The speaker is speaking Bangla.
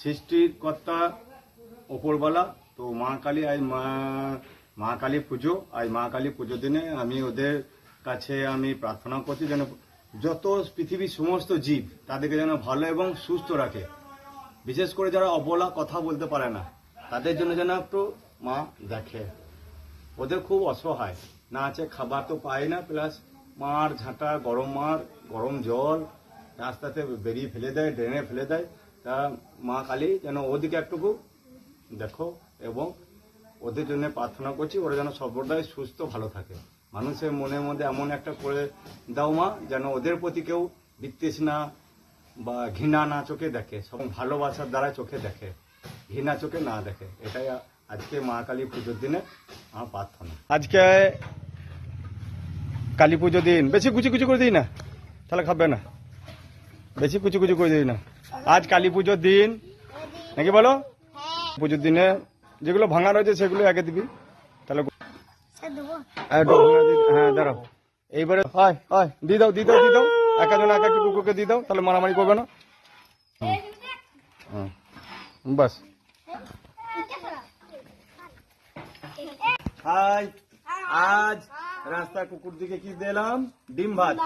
সৃষ্টির কর্তা ওপরওয়ালা। তো মা কালী আজ মা কালী পুজো, আজ মা কালী পুজোর দিনে আমি ওদের কাছে আমি প্রার্থনা করছি যেন যত পৃথিবীর সমস্ত জীব তাদেরকে যেন ভালো এবং সুস্থ রাখে। বিশেষ করে যারা অবলা, কথা বলতে পারে না, তাদের জন্য যেন একটু মা দেখে। ওদের খুব অসহায়, না আছে, খাবার তো পায় না, প্লাস মার ঝাঁটা, গরম জল রাস্তাতে বেরিয়ে ফেলে দেয়, ড্রেনে ফেলে দেয়। তা মা কালী যেন ওদিকে একটুকু দেখো এবং ওদের জন্য প্রার্থনা করছি, ওরা যেন সর্বদাই সুস্থ ভালো থাকে। মানুষের মনের মধ্যে এমন একটা করে দাও মা, যেন ওদের প্রতি কেউ বিতৃষ্ণা বা ঘৃণা না চোখে দেখে, সব ভালোবাসার দ্বারা চোখে দেখে, ঘৃণা চোখে না দেখে। এটাই আজকে মা কালী পুজোর দিনে আমার প্রার্থনা। আজকে কালী পুজোর দিন বেশি কুচি কুচি করে দিই না, তাহলে খাবে না, বেশি কুচি কুচি করে দিই না। আজ কালী পুজোর দিন নাকি বলো? পুজোর দিনে যেগুলো ভাঙা রয়েছে সেগুলো আগে দিবি, তাহলে হ্যাঁ দাঁড়াও। এইবারে হয় হয় দিয়ে দাও, দিয়ে দাও, দিয়ে দাও, এক একজন এক একটা কুকুরকে দিয়ে দাও, তাহলে মারামারি করবে না। বাস আজ রাস্তা কুকুর দিকে কি দিলাম? ডিম ভাত।